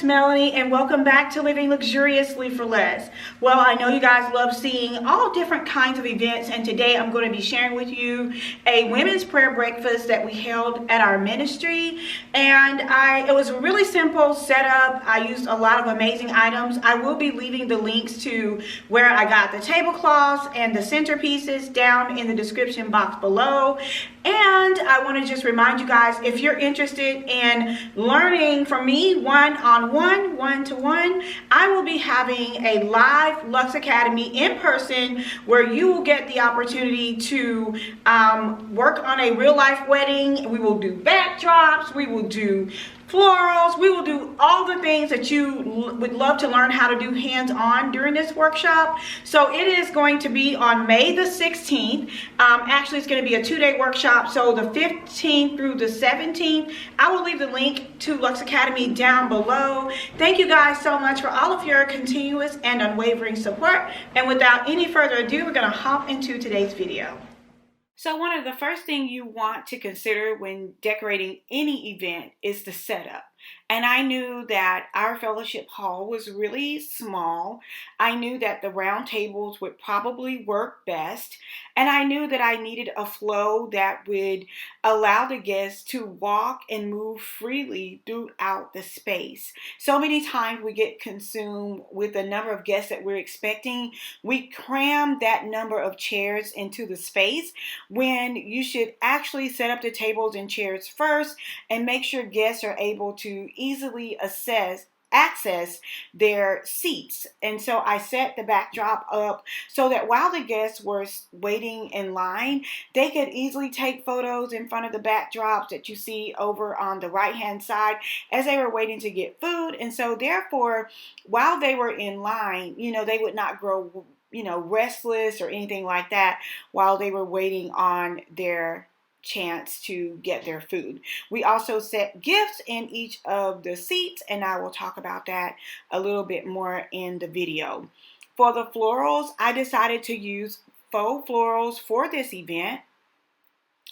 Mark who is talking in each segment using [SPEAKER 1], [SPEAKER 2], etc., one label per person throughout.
[SPEAKER 1] Melanie, and welcome back to Living Luxuriously for Less. Well, I know you guys love seeing all different kinds of events, and today I'm going to be sharing with you a women's prayer breakfast that we held at our ministry. And it was a really simple setup. I used a lot of amazing items. I will be leaving the links to where I got the tablecloths and the centerpieces down in the description box below. And I want to just remind you guys, if you're interested in learning from me one-on-one, one-to-one, I will be having a live Lux Academy in person where you will get the opportunity to work on a real-life wedding. We will do backdrops, we will do florals, we will do all the things that you would love to learn how to do hands-on during this workshop. So it is going to be on May the 16th. Actually, it's going to be a 2-day workshop, so the 15th through the 17th. I will leave the link to Lux Academy down below. Thank you guys so much for all of your continuous and unwavering support. And without any further ado, we're going to hop into today's video. So one of the first things you want to consider when decorating any event is the setup. And I knew that our fellowship hall was really small. I knew that the round tables would probably work best. And I knew that I needed a flow that would allow the guests to walk and move freely throughout the space. So many times we get consumed with the number of guests that we're expecting. We cram that number of chairs into the space when you should actually set up the tables and chairs first and make sure guests are able to easily access their seats. And so I set the backdrop up so that while the guests were waiting in line, they could easily take photos in front of the backdrops that you see over on the right hand side as they were waiting to get food. And so therefore, while they were in line, they would not grow restless or anything like that while they were waiting on their chance to get their food. We also set gifts in each of the seats, and I will talk about that a little bit more in the video. For the florals, I decided to use faux florals for this event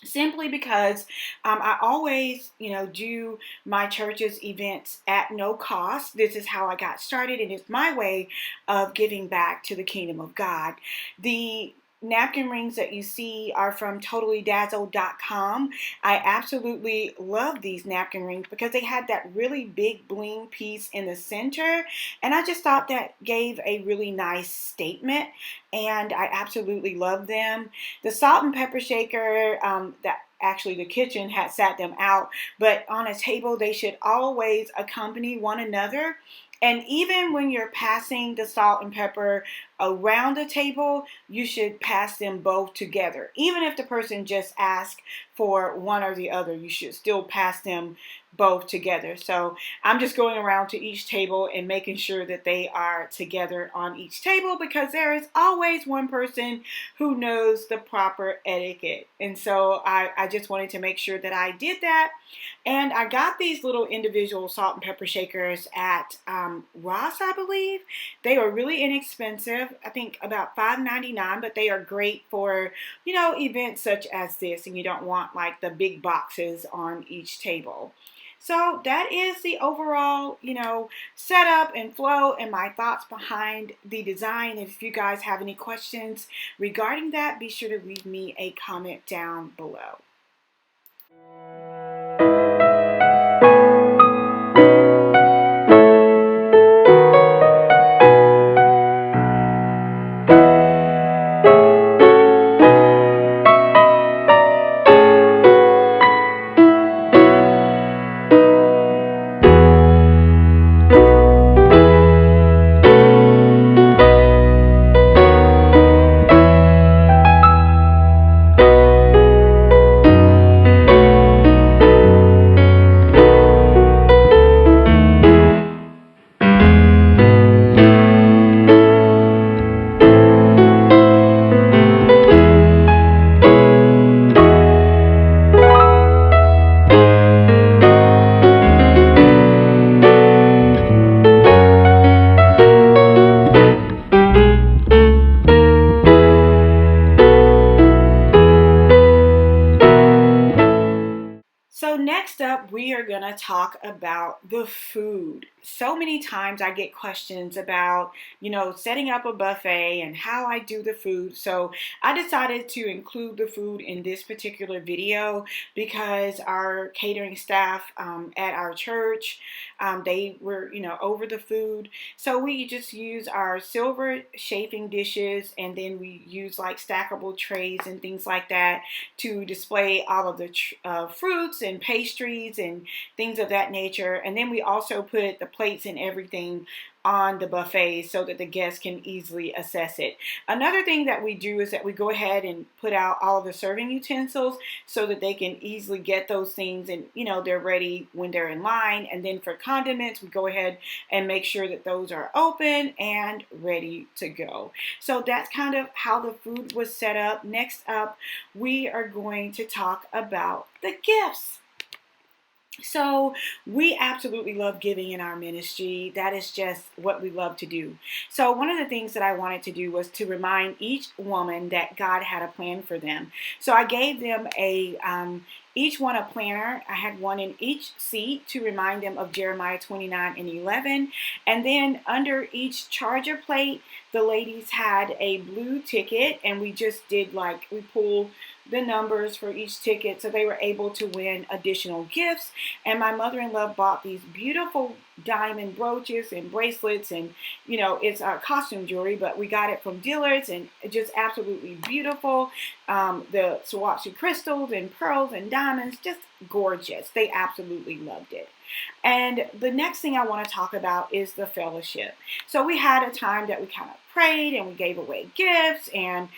[SPEAKER 1] simply because I always, do my church's events at no cost. This is how I got started, and it's my way of giving back to the kingdom of God. The napkin rings that you see are from totallydazzled.com. I absolutely love these napkin rings because they had that really big bling piece in the center, and I just thought that gave a really nice statement, and I absolutely love them. The salt and pepper shaker, that actually the kitchen had sat them out, but on a table they should always accompany one another. And even when you're passing the salt and pepper around the table, you should pass them both together. Even if the person just asks for one or the other, you should still pass them both together. So I'm just going around to each table and making sure that they are together on each table, because there is always one person who knows the proper etiquette. And so I just wanted to make sure that I did that. And I got these little individual salt and pepper shakers at Ross, I believe. They are really inexpensive. I think about $5.99, but they are great for, events such as this, and you don't want like the big boxes on each table. So that is the overall, setup and flow and my thoughts behind the design. If you guys have any questions regarding that, be sure to leave me a comment down below. talk about the food. So many times I get questions about, setting up a buffet and how I do the food. So I decided to include the food in this particular video because our catering staff at our church, they were, over the food. So we just use our silver chafing dishes, and then we use like stackable trays and things like that to display all of the fruits and pastries and things of that nature. And then we also put the plates and everything on the buffet so that the guests can easily assess it. Another thing that we do is that we go ahead and put out all of the serving utensils so that they can easily get those things and they're ready when they're in line. And then for condiments, we go ahead and make sure that those are open and ready to go. So that's kind of how the food was set up. Next up, we are going to talk about the gifts. So we absolutely love giving in our ministry. That is just what we love to do. So one of the things that I wanted to do was to remind each woman that God had a plan for them. So I gave them each one a planner. I had one in each seat to remind them of Jeremiah 29:11. And then under each charger plate, the ladies had a blue ticket, and we just did we pulled the numbers for each ticket so they were able to win additional gifts. And my mother-in-law bought these beautiful diamond brooches and bracelets, and it's our costume jewelry, but we got it from dealers, and just absolutely beautiful. The Swarovski crystals and pearls and diamonds, just gorgeous. They absolutely loved it. And the next thing I want to talk about is the fellowship. So we had a time that we kind of prayed and we gave away gifts and,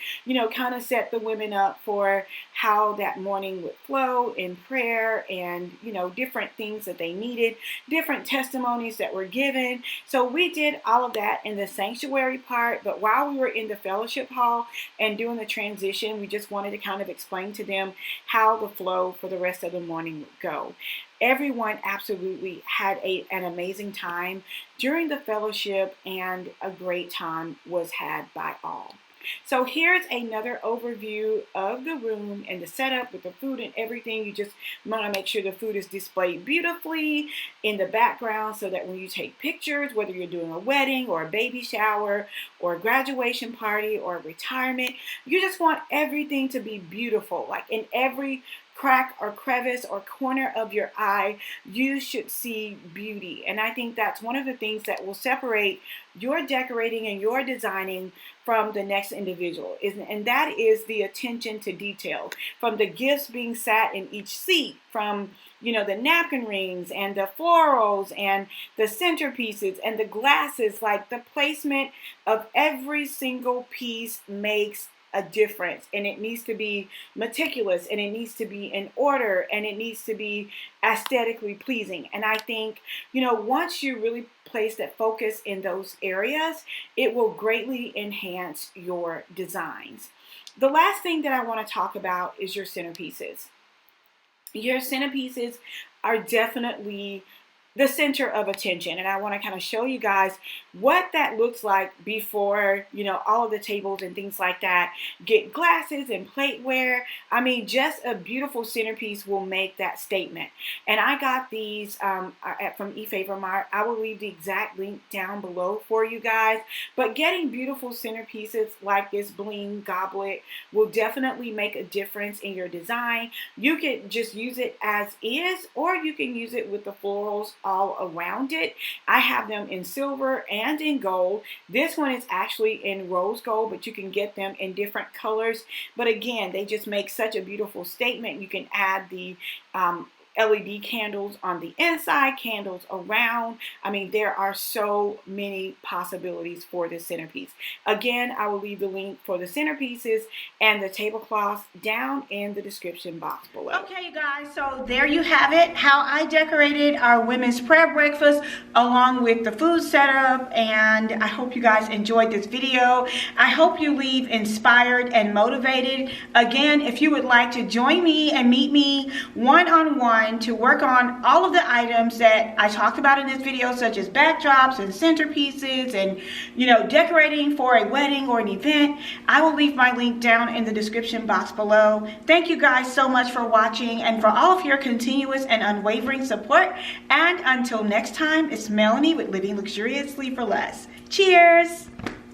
[SPEAKER 1] kind of set the women up for how that morning would flow in prayer and, different things that they needed, different testimonies that were given. So we did all of that in the sanctuary part, but while we were in the fellowship hall and doing the transition, we just wanted to kind of explain to them how the flow for the rest of the morning would go. Everyone absolutely had an amazing time during the fellowship, and a great time was had by all. So here's another overview of the room and the setup with the food and everything. You just want to make sure the food is displayed beautifully in the background so that when you take pictures, whether you're doing a wedding or a baby shower or a graduation party or a retirement, you just want everything to be beautiful. Like in every crack or crevice or corner of your eye, you should see beauty. And I think that's one of the things that will separate your decorating and your designing from the next individual, and that is the attention to detail, from the gifts being sat in each seat, from the napkin rings and the florals and the centerpieces and the glasses. Like the placement of every single piece makes a difference, and it needs to be meticulous, and it needs to be in order, and it needs to be aesthetically pleasing. And I think once you really place that focus in those areas, it will greatly enhance your designs. The last thing that I want to talk about is your centerpieces. Your centerpieces are definitely the center of attention, and I want to kind of show you guys what that looks like before all of the tables and things like that get glasses and plateware. I mean, just a beautiful centerpiece will make that statement. And I got these from eFavorMart. I will leave the exact link down below for you guys. But getting beautiful centerpieces like this bling goblet will definitely make a difference in your design. You can just use it as is, or you can use it with the florals all around it. I have them in silver and in gold. This one is actually in rose gold, but you can get them in different colors. But again, they just make such a beautiful statement. You can add the LED candles on the inside, candles around. I mean, there are so many possibilities for this centerpiece. Again, I will leave the link for the centerpieces and the tablecloths down in the description box below. Okay, you guys, so there you have it, how I decorated our women's prayer breakfast along with the food setup, and I hope you guys enjoyed this video. I hope you leave inspired and motivated. Again, if you would like to join me and meet me one-on-one on to work on all of the items that I talked about in this video, such as backdrops and centerpieces and, you know, decorating for a wedding or an event, I will leave my link down in the description box below. Thank you guys so much for watching and for all of your continuous and unwavering support. And until next time, it's Melanie with Living Luxuriously for Less. Cheers!